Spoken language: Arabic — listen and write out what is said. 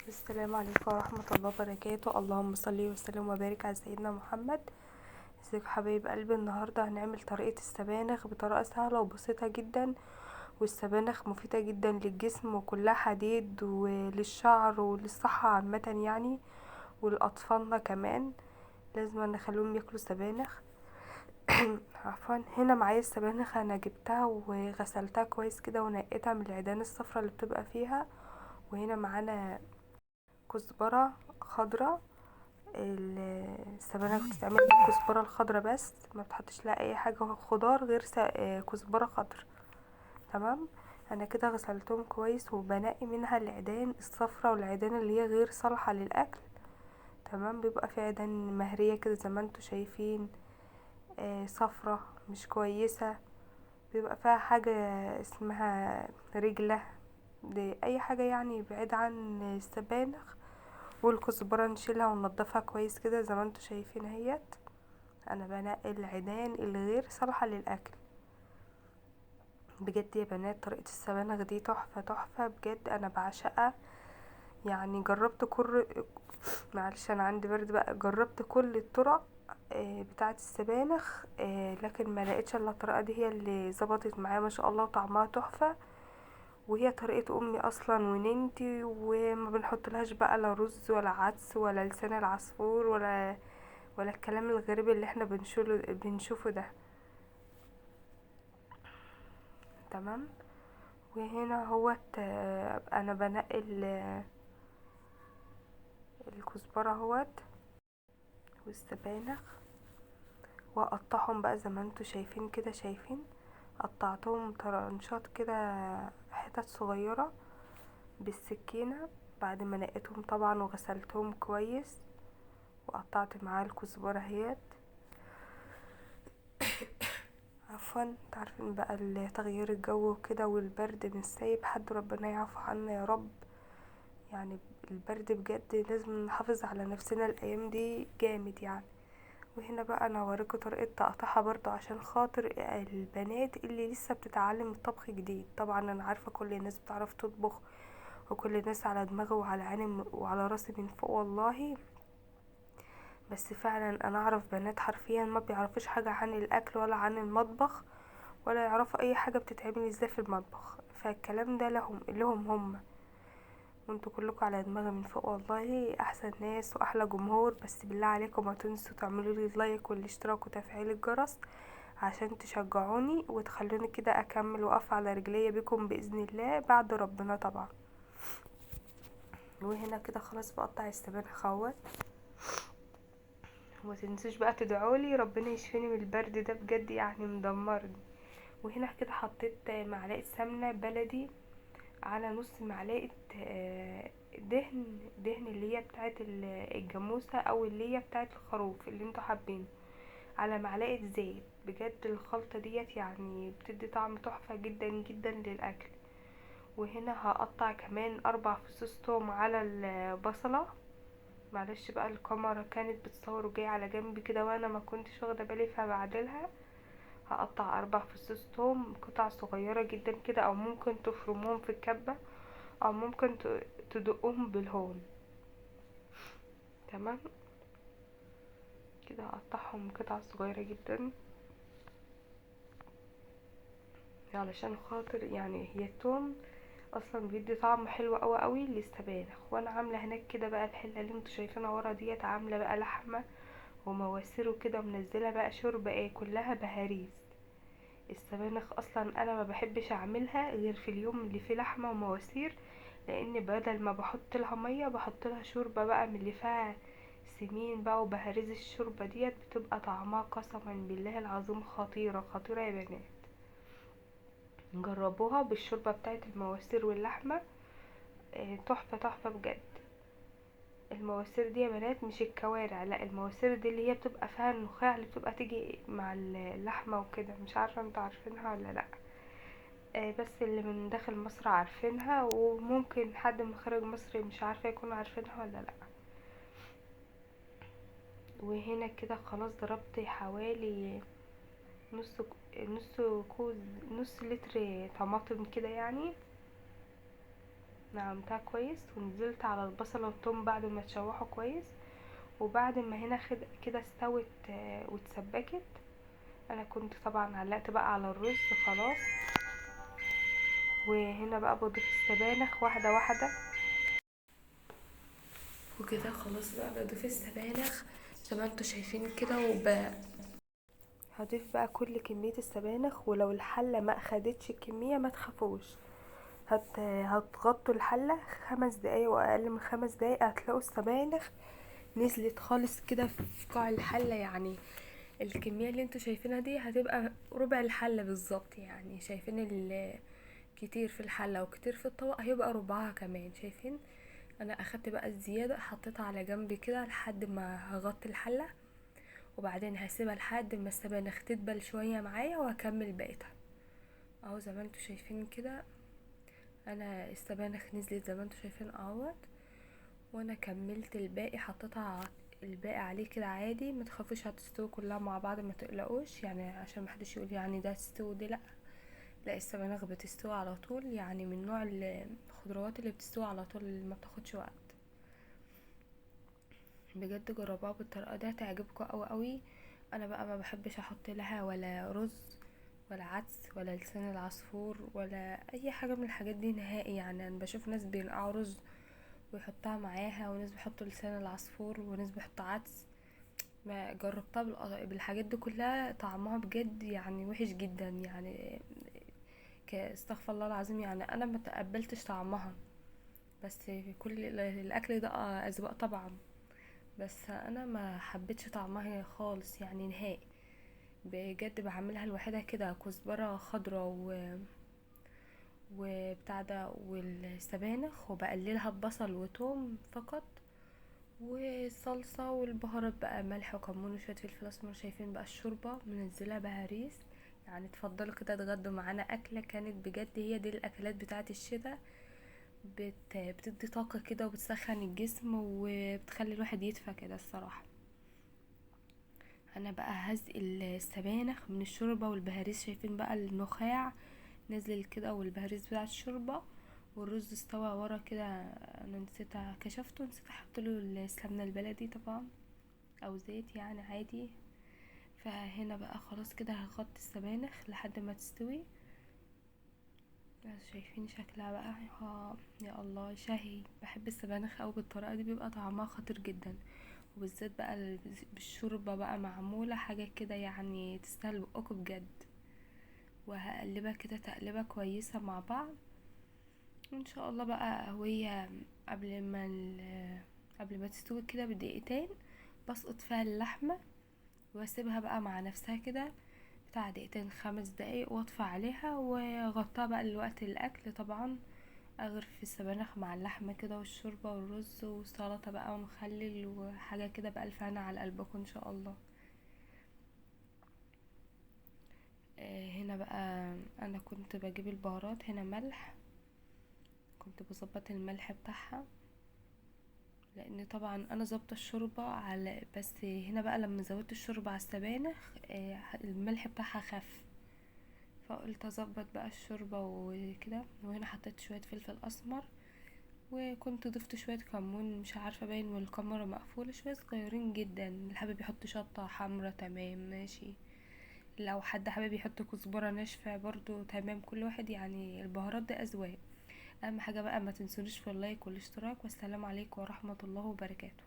السلام عليكم ورحمة الله وبركاته. اللهم صل وسلم وبارك على سيدنا محمد. ازيكم حبايب قلبي؟ النهاردة هنعمل طريقة السبانخ بطريقة سهلة وبسيطة جدا، والسبانخ مفيدة جدا للجسم وكلها حديد وللشعر وللصحة عامة يعني، ولأطفالنا كمان لازم نخليهم ياكلوا سبانخ. عفوا. هنا معايا السبانخ، انا جبتها وغسلتها كويس كده ونقيتها من العيدان الصفرا اللي بتبقى فيها. وهنا معانا كزبرة خضرة. السبانخ بتتعمل بالكزبرة الخضرة بس، ما بتحطش لها اي حاجة خضار غير كزبرة خضرة. تمام. انا كده غسلتهم كويس وبنقي منها العيدان الصفرة والعيدان اللي هي غير صالحة للاكل. تمام. بيبقى في عيدان مهرية كده زي ما انتوا شايفين، صفرة مش كويسة، بيبقى فيها حاجة اسمها رجلة، دي اي حاجة يعني بعيد عن السبانخ. والكزبرة نشيلها وننضفها كويس كده زي ما انتوا شايفين اهيت. انا بنقي العيدان اللي غير صالحة للاكل. بجد يا بنات طريقة السبانخ دي تحفة تحفة بجد، انا بعشقها. يعني جربت كل معلش انا عندي برد بقى، جربت كل الطرق بتاعة السبانخ، لكن ما لقيتش الا الطريقة دي هي اللي ظبطت معايا ما شاء الله، وطعمها تحفة. وهي طريقة امي اصلا وننتي، وما بنحط لهاش بقى لا رز ولا عدس ولا لسان العصفور ولا الكلام الغريب اللي احنا بنشوفه ده. تمام. وهنا هوت انا بنقي الكزبرة هوت والسبانخ، واقطعهم بقى زي ما انتوا شايفين كده، شايفين قطعتهم طرنشات كده، حتت صغيرة بالسكينة. بعد ما نقيتهم طبعا وغسلتهم كويس، وقطعت معاه الكزبرة اهيت. عفوا. تعرفين بقى تغيير الجو وكده والبرد مش سايب حد، ربنا يعفو عنا يا رب. يعني البرد بجد لازم نحافظ على نفسنا الايام دي جامد يعني. وهنا بقى انا هوريكم طريقه تقطيعها برضو عشان خاطر البنات اللي لسه بتتعلم الطبخ جديد. طبعا انا عارفه كل الناس بتعرف تطبخ، وكل الناس على دماغي وعلى عيني وعلى راسي من فوق والله. بس فعلا انا اعرف بنات حرفيا ما بيعرفوش حاجه عن الاكل ولا عن المطبخ، ولا يعرفوا اي حاجه بتتعمل ازاي في المطبخ. فالكلام ده لهم هم، وانتوا كلكم على دماغي من فوق والله، احسن ناس واحلى جمهور. بس بالله عليكم ما تنسوا تعملوا لي لايك والاشتراك وتفعيل الجرس عشان تشجعوني وتخلوني كده اكمل واقف على رجليا بكم باذن الله بعد ربنا طبعا. وهنا كده خلاص بقطع السبانخ اهوت. وما تنسوش بقى تدعولي ربنا يشفيني من البرد ده بجد يعني مدمرني. وهنا كده حطيت معلقه سمنه بلدي على نص معلقة دهن اللي هي بتاعت الجاموسة او اللي هي بتاعت الخروف اللي انتوا حابينه، على معلقة زيت. بجد الخلطة ديت يعني بتدي طعم تحفة جدا جدا للأكل. وهنا هقطع كمان 4 فصوص توم على البصلة. معلش بقى الكاميرا كانت بتصور وجاية على جنب كده وانا ما كنتش واخدة بالي فبعدلها. هقطع 4 فصوص توم قطع صغيرة جدا كده، او ممكن تفرموهم في الكبة، او ممكن تدقهم بالهون. تمام. كده هقطعهم قطع صغيرة جدا علشان خاطر يعني هي التوم اصلا بيدي طعم حلو قوي قوي للسبانخ. وانا عامله هناك كده بقى الحله اللي انتوا شايفينها ورا ديت، عامله بقى لحمه ومواسير وكده، ومنزله بقى شوربه كلها بهاريز. السبانخ اصلا انا ما بحبش اعملها غير في اليوم اللي فيه لحمه ومواسير، لان بدل ما بحط لها ميه بحط لها شوربه بقى من اللي فيها سمين بقى وبهاريز. الشوربه ديت بتبقى طعمها قسما بالله العظيم خطيره خطيره يا بنات. جربوها بالشوربه بتاعت المواسير واللحمه، تحفه تحفه بجد. المواسير دي يا بنات مش الكوارع، لا المواسير دي اللي هي بتبقى فيها النخاع اللي بتبقى تيجي مع اللحمه وكده. مش عارفه انتوا عارفينها ولا لا. بس اللي من داخل مصر عارفينها، وممكن حد من خارج مصر مش عارفه يكونوا عارفينها ولا لا. وهنا كده خلاص ضربت حوالي نص نص كوز نص لتر طماطم كده يعني. نعمتها كويس، ونزلت على البصل والثوم بعد ما تشوحوا كويس. وبعد ما هنا كده استوت واتسبكت، انا كنت طبعا علقت بقى على الرز خلاص. وهنا بقى بضيف السبانخ واحده واحده، وكده خلاص بقى بضيف السبانخ زي ما انتوا شايفين كده. هضيف بقى كل كمية السبانخ، ولو الحلة ما اخدتش الكمية ما تخافوش، هتغطوا الحلة 5 دقايق واقل من 5 دقايق، هتلاقوا السبانخ نزلت خالص كده في قاع الحلة. يعني الكمية اللي انتوا شايفينها دي هتبقى ربع الحلة بالظبط. يعني شايفين كتير في الحلة وكتير في الطبق، هيبقى ربعها كمان. شايفين؟ انا اخدت بقى الزيادة حطيتها على جنب كده لحد ما هغطي الحلة، وبعدين هسيبها لحد ما السبانخ تدبل شوية معايا وهكمل بقيتها. اهو زي ما انتوا شايفين كده، انا السبانخ نزلت زي ما انتوا شايفين اهوت، وانا كملت الباقي حطيتها الباقي عليه كده عادي. ما تخافوش هتستوي كلها مع بعض، ما تقلقوش يعني، عشان محدش يقول يعني ده تستوي دي لا. لا، السبانخ بتستوي على طول، يعني من نوع الخضروات اللي بتستوي على طول، اللي ما بتاخدش وقت. بجد جربوها بالطريقه دي هتعجبكم قوي قوي. انا بقى ما بحبش احط لها ولا رز ولا عدس ولا لسان العصفور ولا اي حاجه من الحاجات دي نهائي. يعني انا بشوف ناس بينقعوا رز ويحطها معاها، وناس بيحطوا لسان العصفور، وناس بيحطوا عدس. ما جربتها بالحاجات دي كلها، طعمها بجد يعني وحش جدا. يعني استغفر الله العظيم، يعني انا ما تقبلتش طعمها. بس كل الاكل ده اذواق طبعا، بس انا ما حبيتش طعمها خالص يعني نهائي. بجد بعملها لوحدها كده، كزبره خضرا وبتاع ده والسبانخ، وبقللها ببصل وتوم فقط، والصلصة والبهارات بقى ملح وكمون وشوية فلفل اسمر. شايفين بقى الشوربة منزلها بهاريس. يعني تفضلوا كده تغدوا معانا اكلة كانت بجد هي دي الاكلات بتاعه الشتاء. بتدي طاقة كده وبتسخن الجسم وبتخلي الواحد يدفى كده الصراحة. انا بقى هزق السبانخ من الشوربة والبهاريس. شايفين بقى النخاع نزل كده والبهاريس بتاعه الشوربة، والرز استوى ورا كده. انا نسيت كشفته، نسيت احطله السمنة البلدي طبعا او زيت يعني عادي. فهنا بقى خلاص كده هغطي السبانخ لحد ما تستوي. شايفين شكلها بقى؟ يا الله شهي. بحب السبانخ اوي بالطريقه دي، بيبقى طعمها خطير جدا، وبالذات بقى بالشوربه بقى معموله حاجه كده يعني تستاهل بقكم بجد. وهقلبها كده تقلبه كويسه مع بعض ان شاء الله بقى. وهي قبل ما قبل ما تستوي كده بدقيقتين بسقط فيها اللحمه، واسيبها بقى مع نفسها كده بتاع دقيقتين 5 دقايق، واطفي عليها واغطيها بقى لوقت الاكل. طبعا اغرف السبانخ مع اللحمه كده والشوربه والرز وسلطه بقى ومخلل وحاجه كده بألف هنا على قلبكم ان شاء الله. هنا بقى انا كنت بجيب البهارات. هنا ملح، كنت بظبط الملح بتاعها، لان طبعا انا ظابطه الشوربه على، بس هنا بقى لما زودت الشوربه على السبانخ الملح بتاعها خف، فقلت اظبط بقى الشوربه وكده. وهنا حطيت شويه فلفل اسمر، وكنت ضفت شويه كمون، مش عارفه باين والكاميرا مقفوله، شويه صغيرين جدا. اللي حابب يحط شطه حمرا تمام ماشي، لو حد حابب يحط كزبره ناشفه برضو تمام. كل واحد يعني البهارات دي اذواق. اهم حاجه بقى ما تنسونيش في اللايك والاشتراك، والسلام عليكم ورحمه الله وبركاته.